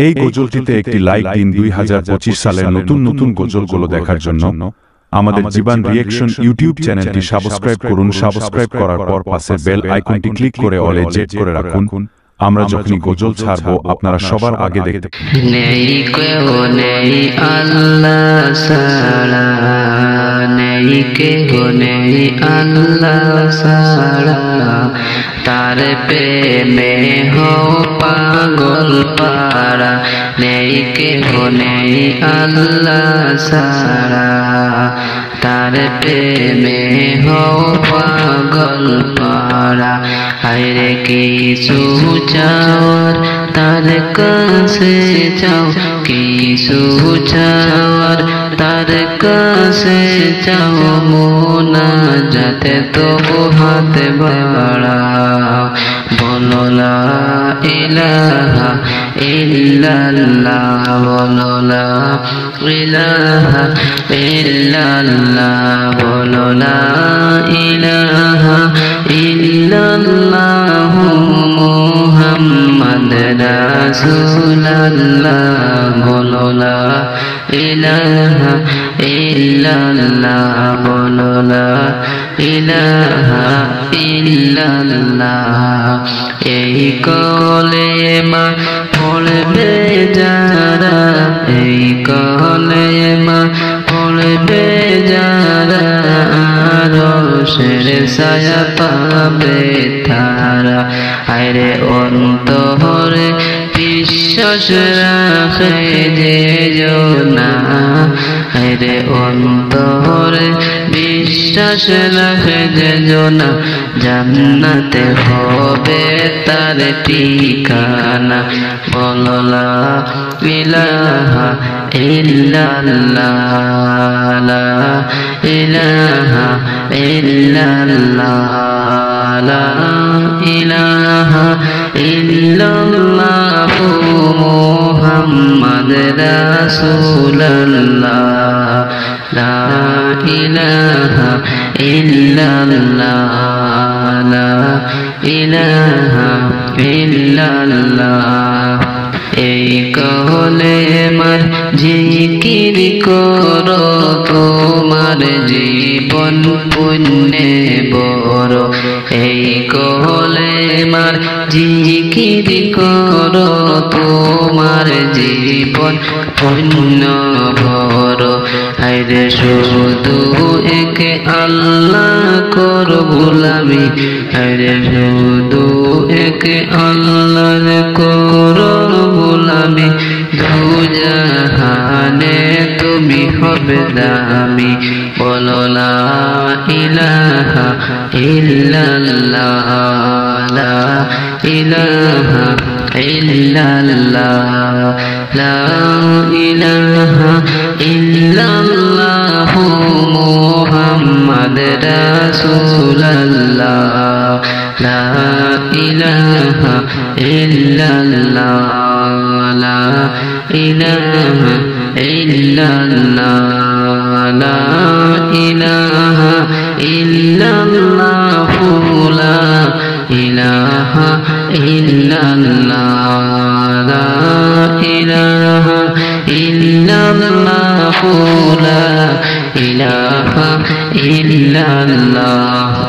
এই গজলটিতে একটি লাইক দিন। 2025 সালের নতুন নতুন গজলগুলো দেখার জন্য আমাদের জীবন রিঅ্যাকশন ইউটিউব চ্যানেলটি সাবস্ক্রাইব করুন। সাবস্ক্রাইব করার পর পাশের বেল আইকনটি ক্লিক করে অলে জেট করে রাখুন। আমরা যখনই গজল ছাড়বো আপনারা সবার আগে দেখতে নেই কেউ নেই আল্লাহ ছাড়া, নেই কেউ নেই আল্লাহ ছাড়া, তার প্রেমে হও পাগল পারা। নেই কেউ নেই আল্লাহ ছাড়া, তার প্রেমে হও পাগল পারা। হায়রে কিছু চাওয়ার তার কাছে চাও, কিছু চাওয়ার তার কাছে চাও, মোনাজাতে তবু হাতে বাড়াও। বলো লা ইলাহা ইল্লাল্লাহ, বলো লা ইলাহা ইল্লাল্লাহ, বলো লা ইলাহা ইল্লাল্লাহ, মুহাম্মদ রাসূলুল্লাহ, বলো লা ইলাহা ইল্লাল্লাহ, বলো লা ইলাহা ইল্লাল্লাহ। এই কলেমা পড়বে যারা, এই কলেমা পড়বে যারা, আরশের ছায়া পাবে তারা। আরে অন্তরে বিশ্বাস রাখে যে জনা, আরে অন্তরে বিশ্বাস রাখে যে জনা, জান্নাতে হবে তার ঠিকানা। বলো লা ইলাহা ইল্লাল্লাহ, লা ইলাহা ইল্লাল্লাহ, লা ইলাহা ইল্লাল্লাহ, মুহাম্মদ রাসূলুল্লাহ, লা ইলাহা ইল্লাল্লাহ, লা ইলাহা ইল্লাল্লাহ। এই কলেমার জিকির করো, তোমার জীবন পুণ্যে বড়। এই কলেমার জিকির করো, তোমার জীবন পুণ্য বড়। হায়রে শুধু একে আল্লাহ করো গোলামি, হায়রে শুধু একে আল্লাহর করো গোলামি। দুজাহানে তুমি হবে দামি। বলো লা ইলাহা ইল্লাল্লাহ, লা ইলাহা ইল্লাল্লাহ, লা ইলাহা ইল্লাল্লাহ, মুহাম্মদ রাসূলুল্লাহ, লা ইলাহা ইল্লাল্লাহ, লা ইলাহা ইল্লাল্লাহ, লা ইলাহা ইল্লাল্লাহ, লা ইলাহা ইল্লাল্লাহ, লা ইলাহা ইল্লাল্লাহ, লা ইলাহা ইল্লাল্লাহ।